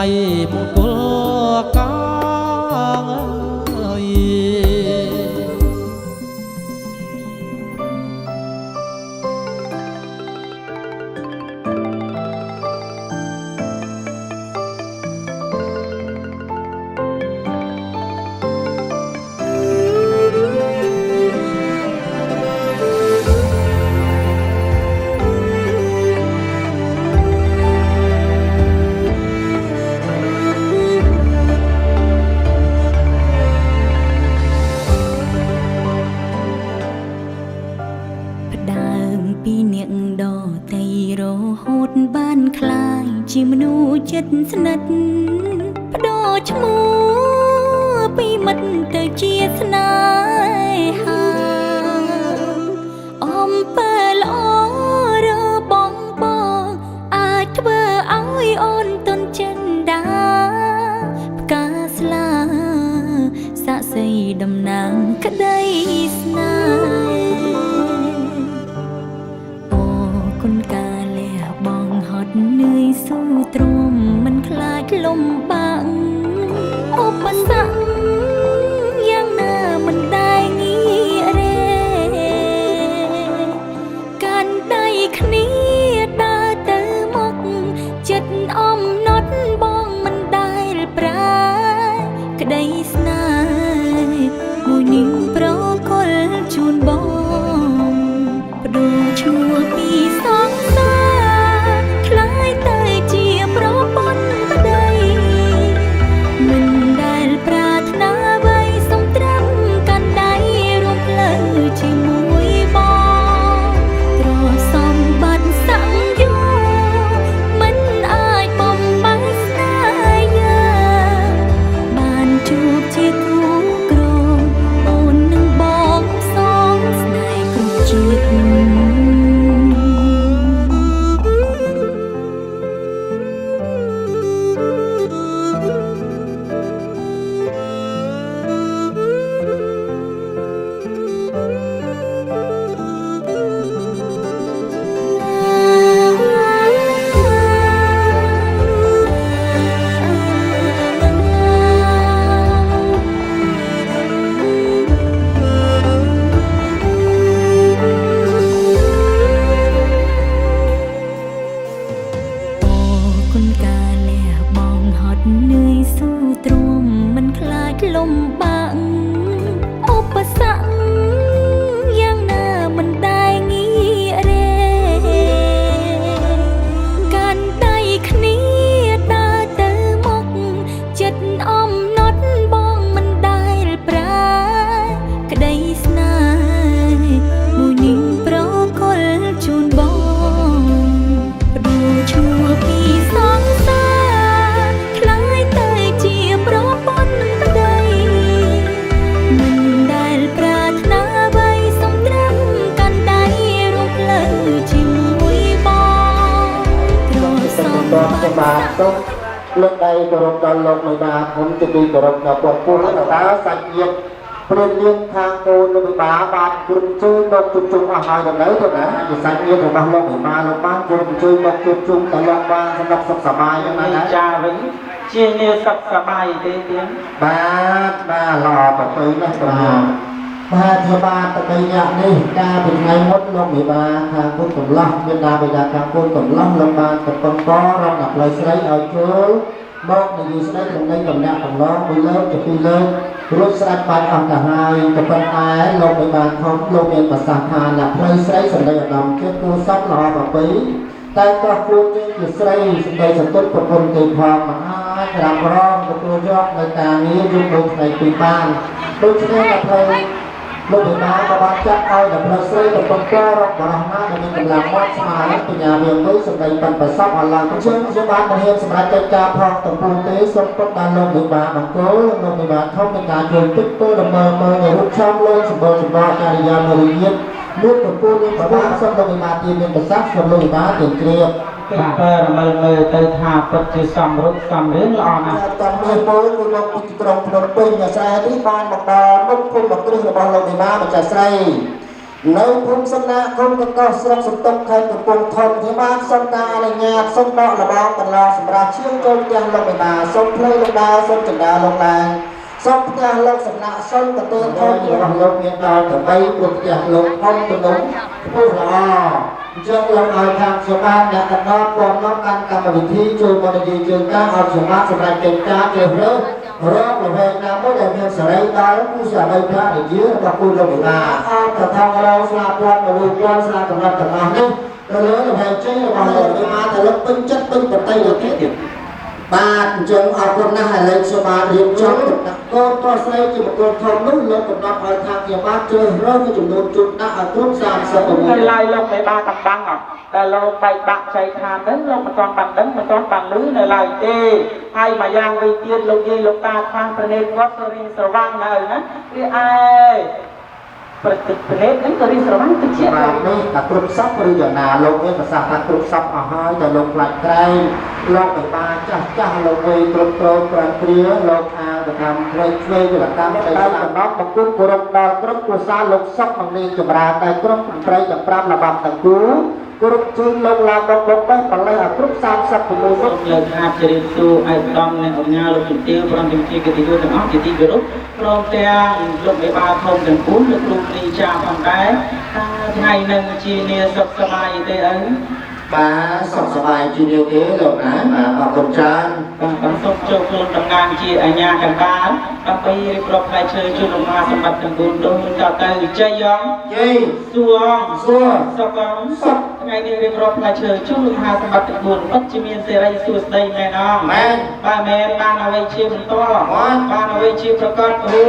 S5: យមង្គលកងអើយ
S1: ផ្ដើមពីនាងដតៃរហូតបានคล้ายជាមនុស្សចិត្តស្និទ្ធបដូរឈ្មោះពីមិត្តទៅជាស្នេហាអំពើល្អរបស់បងអាចធ្វើឲ្យអូនទន់ចិនដាផ្កាស្លាសាក់សីតំណាងក្តីស្នេហ៍ គុណកាលះបងហត់នឿយស៊ូទ្រាំមិនខ្លាចលំបាកឧបសគ្គយ៉ាងណាមិនដែលងាយរេកាន់ដៃគ្នាដើរទៅមុខចិត្តអំណត់បងមិនដែលប្រែក្តីស្នេហ៍មួយនាងប្រគល់ជូនបងបដូរឈ្មោះពីសងសាคล้ายទៅជាប្រពន្ធប្តីមិនដែលប្រាថ្នាអ្វីសុំត្រឹមកាន់ដៃរួមផ្លូវជាមួយបងទ្រសម្បត្តិសង្យោមិនអាចបំបីស្នេហាបានជួបជាគូក្រអូននឹងបងសងស្នេហ៍គ្រប់ជាតិ គុណកាលះបងហត់នឿយស៊ូទ្រាំមិនខ្លាចលំបាកឧបសគ្គយ៉ាងណាមិនដែលងាយរេកាន់ដៃគ្នាដើរទៅមុខចិត្តអំណត់បងមិនដែលប្រែក្តីស្នេហ៍មួយនាងប្រគល់ជូនបងបដូរឈ្មោះពីសងសាคล้ายទៅជាប្រពន្ធប្តីមិនដែលប្រាថ្នាអ្វីសុំត្រឹមកាន់ដៃរួមផ្លូវជាមួយបងទ្រសម្បត្តិ
S2: លើកដៃគោរពដល់លោកមេបាខ្ញុំជាទីគោរពដល់បងប្អូនតើសាច់ញាតិព្រមលៀងខាងកូនលោកមេបាបានជួបជុំមកជួបជុំអស់ហើយដល់ទៅណាជាសាច់ញាតិរបស់លោកមេបាលោកបានជួបជុំមកជួបជុំតឡងបានសម្រាប់សុខសប្បាយយ៉ាងណាចាវិញជានាសុខសប្បាយទេទៀតបាទល្អទៅទៅណាបាទជាបាទតកញ្ញានេះការពីថ្ងៃមុនលោកមេបាខាងគុណកំឡោះមានដាបិតាខាងគុណកំឡោះលោកបានកំពុងតរំដាក់ផ្លូវស្រីឲ្យចូលមកនិយាយស្ដីក្នុងនៃតំណាក់កំឡោះមួយលើកទៅពីរលើករួចស្រេចបាច់អស់ទៅហើយក៏ប៉ុន្តែលោកមេបាខំលោកមានប្រសាសន៍ថាអ្នកផ្លូវស្រីសម្ដីឧត្តមជាតិគួរសមល្អប្រពៃតែក៏គួរជាស្រីសម្ដីសន្ទុតប្រពន្ធទេផងមិនអាចក្រាបរងទទួលយកនៅការងារយប់មួយថ្ងៃពីរបានដូច្នេះអ្នកផ្លូវ លោកមេបាក៏បានចាត់ឲ្យដល់ប្រស្រីទៅបង្ការរកបរោះណាដែលមានកម្លាំងមាត់ស្មារតីបញ្ញាវាមួយសម្ដីបានប្រសពអស់ឡើងជាបានបង្រៀនសម្រាប់កិច្ចការផងតំពូនទេសូមពុតដល់លោកមេបាបង្គោលលោកមេបាធំក្នុងការជួយទឹកពលដំណើរមើលរូបឆោមលោកសម្បូរសម្បត្តិការិយានុរិយលោកតំពូនមានប្រសាសូមលោកមេបាទានមានប្រសាសូមលោកមេបាទានជ្រាប
S7: បាទរមិលមើលទៅថាពិតជាសំរុទ្ធសំរឿងល្អណាស់
S2: តាមមួយពលគឺលោកពីក្រុងភ្នំពេញអាស្រ័យនេះបានមកដល់មុខភូមិគ្រឹះរបស់លោកមេបាម្ចាស់ស្រី នៅភូមិសំណាក់គុំកកស្រុកសន្ទុកខេត្តកំពង់ធំที่បានសុំការអនុញ្ញាតសុំដកលបងកន្លងសម្រាប់ឈៀងចូលផ្ទះលោកបិតាសុំផ្លូវលោកដាសុំចន្ទាលោកឡានសុំផ្ទះលោកសំណាក់សុំកតេធំរបស់លោកមានដល់8ព្រោះផ្ទះលោកធំទំនំខ្ពស់ល្អអញ្ចឹងលោកឲ្យខាងសមាជអ្នកកំណត់ព័ត៌មានកាន់កម្មវិធីជួយមកនិយាយជើងការឲ្យសមាជសម្រាប់កិច្ចការជ្រើសរើសរកល្វែងណាមួយដែលមានសេរីដល់គូស្វាមីភរិយារបស់គូលោកបិតាអត់ទៅថងរងស្លាប់ពាន់មនុស្សពាន់ស្លាប់កំណត់ទាំងអស់នេះទៅលើល្វែងចេញរបស់លោកបិតាទៅលោកពេញចិត្តពេញប្រតិយកទៀតបាទអញ្ចឹងអរគុណណាស់ឥឡូវខ្ញុំបានរៀបចំកូនប្រុសស្រីជាបុគ្គលធំនោះលោកកំណត់ឲ្យខាងខ្ញុំបានជ្រើសរើសចំនួនជូនដាក់ឲ្យគ្រប់36
S7: ហើយឡើយលោកមិនបានកំបាំងអត់តែលោកបែកបាក់ចែកឋានហ្នឹងលោកមិនទាន់បានដឹងមិនទាន់បានលឺនៅឡើយទេហើយមួយយ៉ាងវិញទៀតលោកយាយលោកតាខ្វាំងប្រណេតគាត់ក៏រៀងស្រវាំងនៅណាវាឯងប្រតិប្រណេតហ្នឹងក៏រៀងស្រវាំងទៅជាបាទនេះតែគ្រប់សពឬយ៉ាងណាលោកមានប្រសាសន៍ថាគ្រប់សពអស់ហើយតែលោកខ្លាចក្រែងលោកមិនបានចាស់ចាស់លោកវ័យគ្រប់គ្រងប្រាំព្រាលោកអាទៅតាមផ្លេចឆ្វេងវិលកម្មទៅដល់កំណត់បង្គំគោរពដល់គ្រប់គ្រួសារលោកសុខនឹងនាងចម្រើនតែគ្រប់តន្ត្រីទាំង5លបាំទាំងគូគោរពជូនលោកឡាបបបេះបលិសឲ្យគ្រប់36មុខលើកអាជ្រាបសួរឯកឧត្តមអ្នកអង្គការលោកជំទាវព្រមទាំងជាកិត្តិយសទាំងអស់ជាទីគោរពព្រមទាំងលោកមេបាធំទាំង4លោកគ្រូនីចាផងដែរថ្ងៃនឹងជានាសុខសប្បាយទេអើបាទសុខសប្បាយជានាទេលោកណាបាទអរគុណច្រើនបាទសូមចូលខ្លួនតំណាងជាអាជ្ញាកណ្ដាលដើម្បីរៀបរាប់ផ្លែឈើជូនលោកមហាសម្បត្តិទាំង4ដូចតទៅជ័យយ៉ងជ័យសួងសួងសុខសុខថ្ងៃនេះរៀបរាប់ផ្លែឈើជូនលោកមហាសម្បត្តិទាំង4ពិតជាមានសេរីសួស្តីមែនអងមែនបាទមែនបានអ្វីជាបន្តបានអ្វីជាប្រកបអូ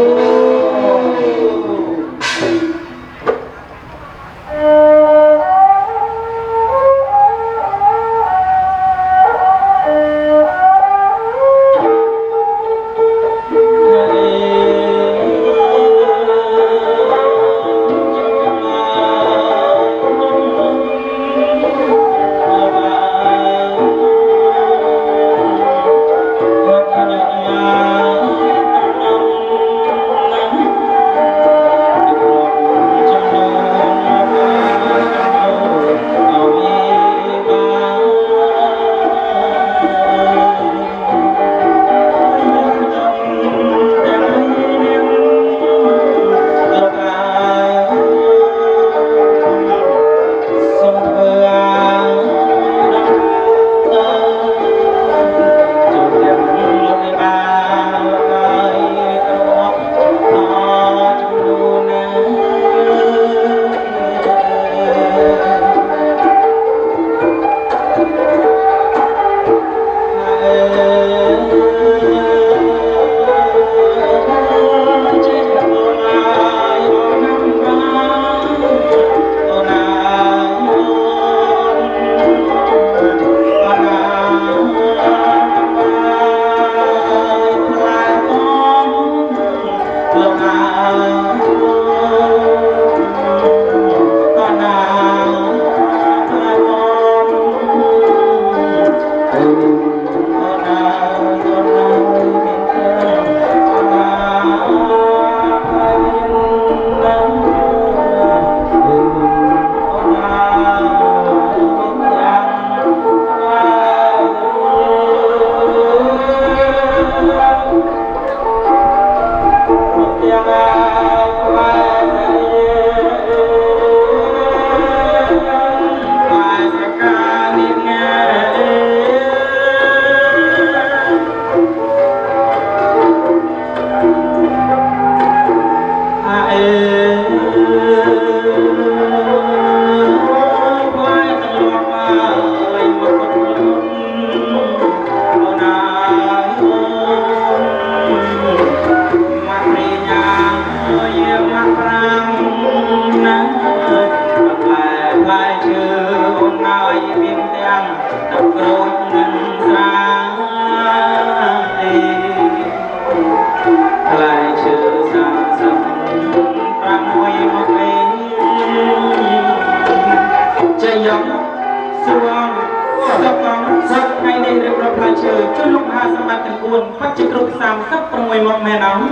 S7: chơi cho lúc hai sang bát từng buồn phát chỉ cục sam sắp trong mùi một mẹ nóng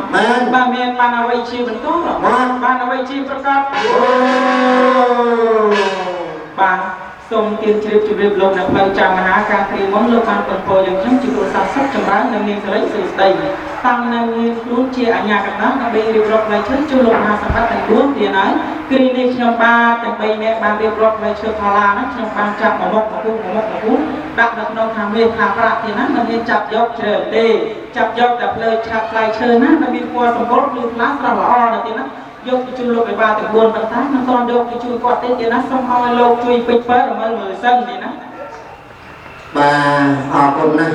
S7: ba mẹ ba nào vậy chi vẫn tốt rồi ba nào vậy chi phát cát ba sông tiền chụp chụp đẹp lông đẹp lâu chàng há ca thì món lô pan phần phò dòng chấm chỉ cục sam sắp trong bát nâng niên sẽ lấy sự đầy tăng nâng niên luôn chia ở nhà các bác đã bị điệp rọt lại chơi cho lúc hai sang bát từng buồn tiền ấy khi đi trong ba từng bay mẹ ba điệp rọt lại chơi thà là nó trong ba chạm một mốc một cú đặt được nông tham về thả bạc thì nó nên chặt dọc trở về chặt dọc đập lời chặt lại chơi nó bị qua sông cốt lưu lát ra là o thì nó dọc cái chui lục cái ba từ buồn bật tát nó còn dọc cái chui quạt tết thì nó xong hoi lô chui bịch phơi rồi mới sân thì nó
S2: bà họ cùng này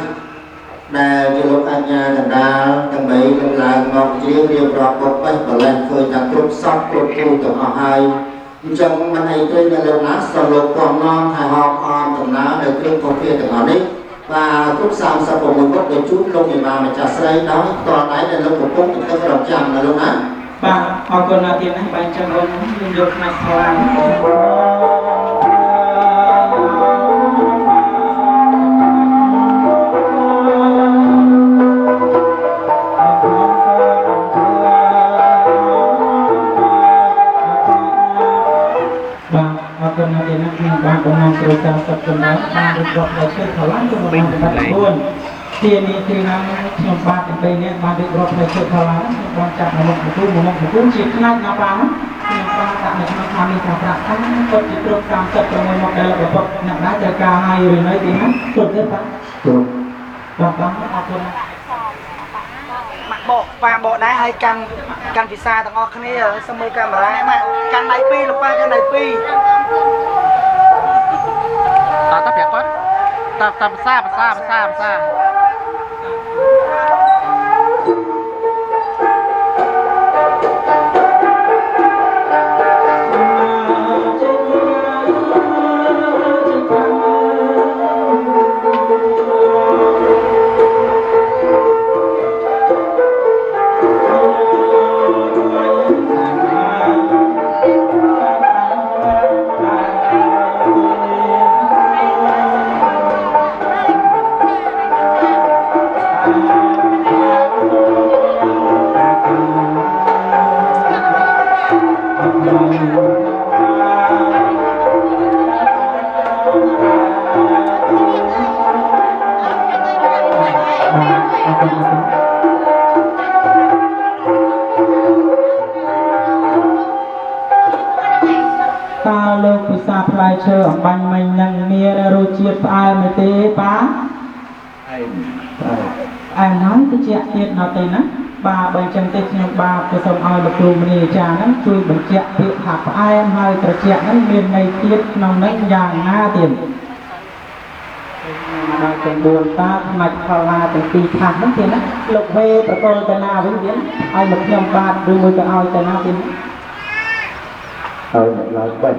S2: là cái lúc anh nhà thằng đa thằng bảy là ngọc chiếu điều rõ bọc bách và lên khơi thằng trục sóc trục chui từ họ hai trong mình này tôi là lâu nát sau lục còn non hài họp on tầm ná để kêu có kia từ họ đấy và lúc sau sau một mình có để chút lúc thì mà trả xây đó toàn đấy là lúc một phút mình có đồng chạm là luôn á
S7: bà họ còn là tiền này bạn cho con được này thôi bạn cũng làm từ sau tập trung đó bạn được gọi là chơi thảo láng cho một bạn tập luôn thì năm trong ba đến đây nè bạn được gọi là chơi thảo láng bạn chặt một cú chỉ ngay nào bạn nhưng bạn đã được mang tham gia thảo lángทั้งคนที่ประกอบtập trung một đây là một nặng đá chơi ca hai rồi nói tiếng hát tuần thứ ba bạnเอาคน bộ đá hay căn phía xa thằng ngọc này ở sân mây camera mà căn này pi lúc ba căn này pi
S4: tập đẹp quá tập xa chơi ở bánh mình nâng mía rồi chia phai mới tế bá anh nói cái chuyện tiết nào tên á bà bệnh chân tết nhưng bà cái sông ai bậc lùm này trà nó chui bệnh chuyện tiết hạt ai em hai cái chuyện nó miền này tiết nòng nó vàng nga tiền bà từng buồn ta mạch phao la từng tì thang nó tiền á lục về bà tôi tên nào với biến ai bậc nhầm bà đưa môi cái ai tên nào tiền lại bệnh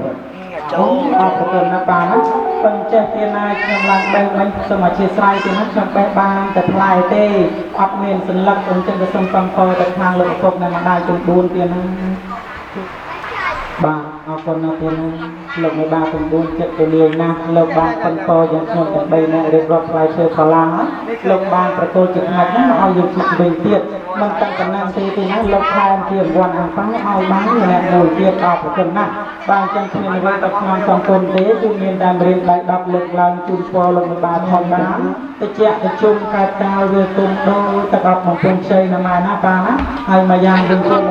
S4: เอาประตูน้ำปลานะเป็นเจ้าเตียนายกำลังไปมันสมัยเชียร์ไซที่นักชมไปบานแต่พลายเต้อัดเมนสัญลักษณ์ตรงจังกระสมฟังคอแต่ทางลงศพในมาได้จนบูนเตียนบาเอาคนเอาเตียนลงในบาจนบูนเจ็บตัวเลียนะลงบานฟังคออย่างชมแต่ใบในเรียบร้อยพลายเชียร์พลาลงบานประตูจิตหนักนั้นเอาอยู่จุดเบียดเตียดมันตั้งกันนั่งตีตีนั้นลงทางเทียมวันอ่างฟ้าเอาบ้านนี่แหละหมู่เทียบเอาประตูนั่งบางจังที่ในวันตะคอนสองคนเตะจุ่มเมียนดำเรียนใบดับเลือกลางจุ่มพอลงในบาทองบ้านตะเจี๊ยบตะจุ่มกาดดาวเรือตุ่มโดตะกอบของเป็นเชยนามาหน้าปานะให้มายางเป็นคน